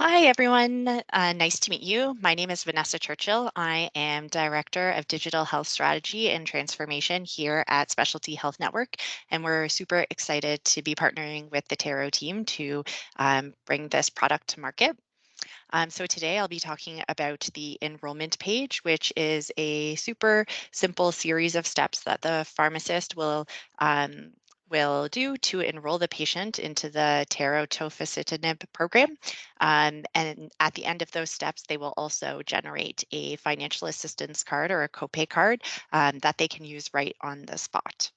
Hi, everyone. Nice to meet you. My name is Vanessa Churchill. I am Director of Digital Health Strategy and Transformation here at Specialty Health Network, and we're super excited to be partnering with the Taro team to bring this product to market. So today I'll be talking about the enrollment page, which is a super simple series of steps that the pharmacist um, will do to enroll the patient into the Taro tofacitinib program. And at the end of those steps, they will also generate a financial assistance card or a copay card that they can use right on the spot.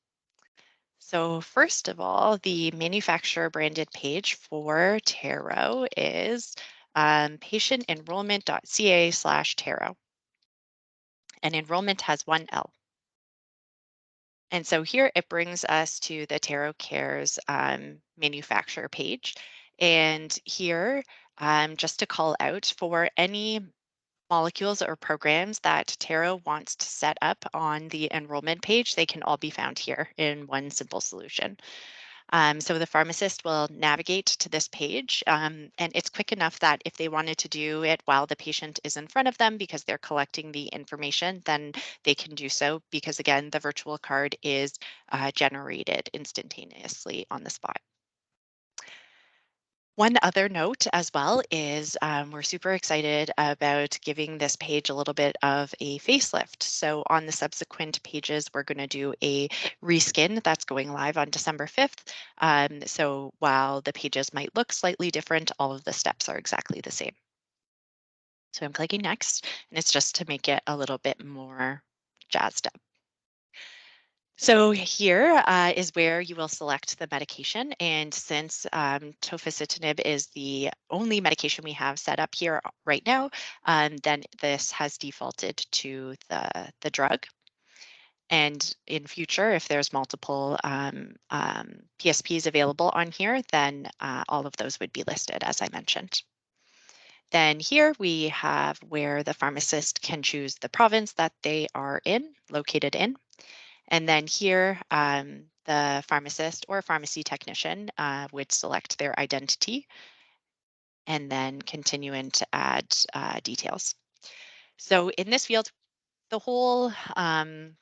So first of all, the manufacturer branded page for Taro is patientenrollment.ca/Taro, and enrollment has one L. And so here it brings us to the Taro Cares manufacturer page. And here, just to call out for any molecules or programs that Taro wants to set up on the enrollment page, they can all be found here in one simple solution. So the pharmacist will navigate to this page, and it's quick enough that if they wanted to do it while the patient is in front of them because they're collecting the information, then they can do so because, again, the virtual card is generated instantaneously on the spot. One other note as well is we're super excited about giving this page a little bit of a facelift. So on the subsequent pages, we're going to do a reskin that's going live on December 5th. So while the pages might look slightly different, all of the steps are exactly the same. So I'm clicking next, and it's just to make it a little bit more jazzed up. So here is where you will select the medication. And since tofacitinib is the only medication we have set up here right now, then this has defaulted to the drug. And in future, if there's multiple PSPs available on here, then all of those would be listed, as I mentioned. Then here we have where the pharmacist can choose the province that they are located in. And then here, the pharmacist or pharmacy technician would select their identity and then continue in to add details. So in this field, the whole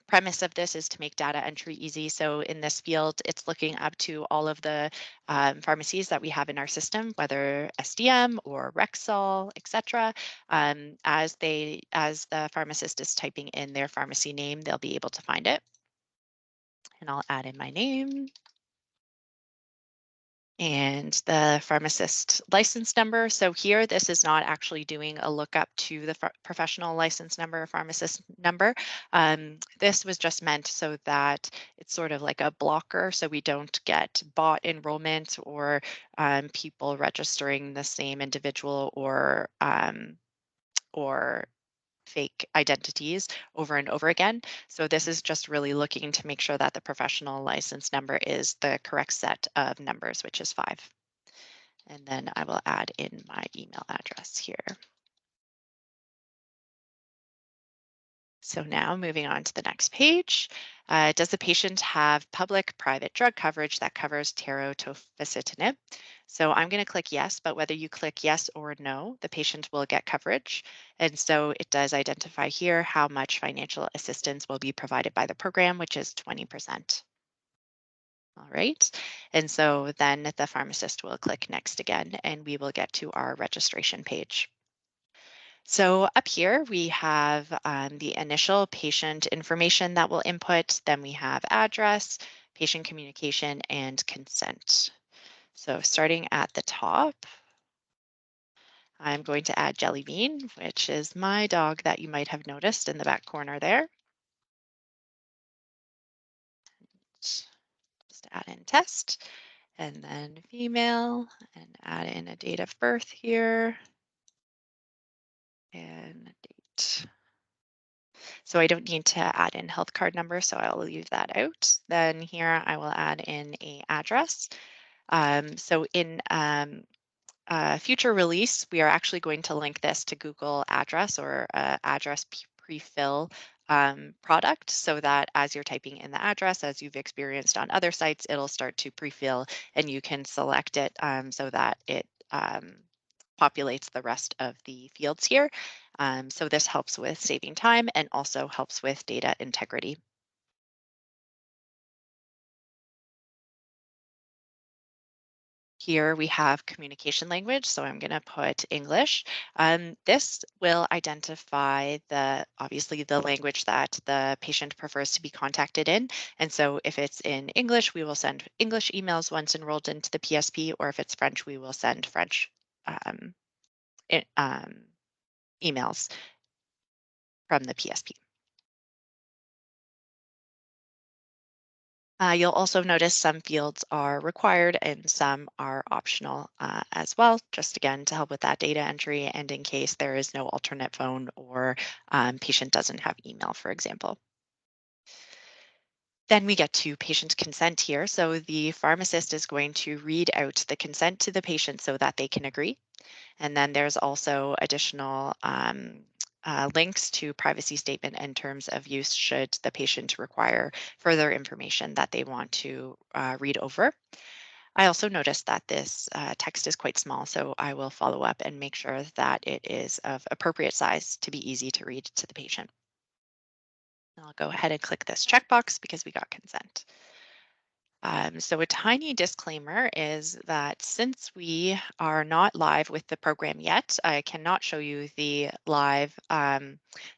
premise of this is to make data entry easy. So in this field, it's looking up to all of the pharmacies that we have in our system, whether SDM or Rexall, et cetera. As the pharmacist is typing in their pharmacy name, they'll be able to find it. And I'll add in my name and the pharmacist license number. So here, this is not actually doing a lookup to the professional license number or pharmacist number. This was just meant so that it's sort of like a blocker so we don't get bot enrollment or people registering the same individual or fake identities over and over again. So this is just really looking to make sure that the professional license number is the correct set of numbers, which is 5. And then I will add in my email address here. So now moving on to the next page, does the patient have public-private drug coverage that covers tofacitinib? So I'm going to click yes, but whether you click yes or no, the patient will get coverage. And so it does identify here how much financial assistance will be provided by the program, which is 20%. All right. And so then the pharmacist will click next again, and we will get to our registration page. So up here, we have the initial patient information that we'll input. Then we have address, patient communication, and consent. So starting at the top, I'm going to add Jelly Bean, which is my dog that you might have noticed in the back corner there. Just add in test, and then female, and add in a date of birth here, and a date. So I don't need to add in health card number, so I'll leave that out. Then here I will add in a address. So in future release, we are actually going to link this to Google Address or address pre-fill product so that as you're typing in the address, as you've experienced on other sites, it'll start to pre-fill and you can select it so that it populates the rest of the fields here. So this helps with saving time and also helps with data integrity. Here we have communication language, so I'm going to put English. This will identify obviously the language that the patient prefers to be contacted in. And so if it's in English, we will send English emails once enrolled into the PSP, or if it's French, we will send French um, emails from the PSP. You'll also notice some fields are required and some are optional as well, just again to help with that data entry and in case there is no alternate phone or patient doesn't have email, for example. Then we get to patient consent here. So the pharmacist is going to read out the consent to the patient so that they can agree. And then there's also additional links to privacy statement and terms of use should the patient require further information that they want to read over. I also noticed that this text is quite small, so I will follow up and make sure that it is of appropriate size to be easy to read to the patient. I'll go ahead and click this checkbox because we got consent. So a tiny disclaimer is that since we are not live with the program yet, I cannot show you the live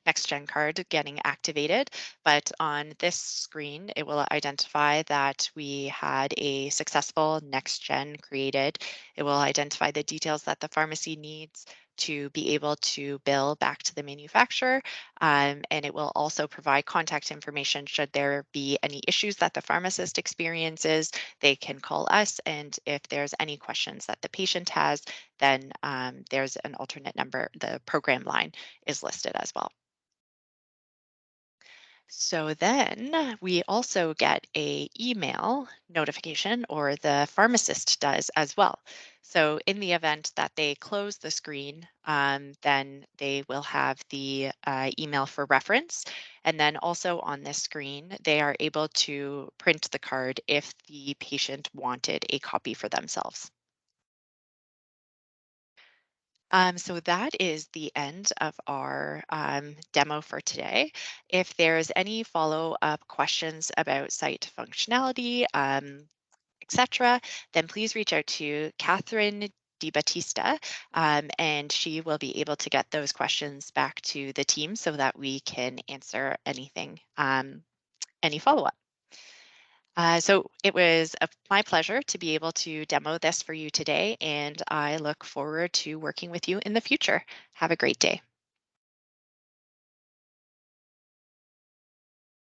next gen card getting activated, but on this screen, it will identify that we had a successful next gen created. It will identify the details that the pharmacy needs to be able to bill back to the manufacturer. And it will also provide contact information should there be any issues that the pharmacist experiences. They can call us, and if there's any questions that the patient has, then there's an alternate number. The program line is listed as well. So then we also get a email notification, or the pharmacist does as well. So in the event that they close the screen, then they will have the email for reference. And then also on this screen, they are able to print the card if the patient wanted a copy for themselves. So that is the end of our demo for today. If there's any follow-up questions about site functionality, etc., then please reach out to Catherine DiBattista, and she will be able to get those questions back to the team so that we can answer anything, any follow-up. So it was my pleasure to be able to demo this for you today, and I look forward to working with you in the future. Have a great day.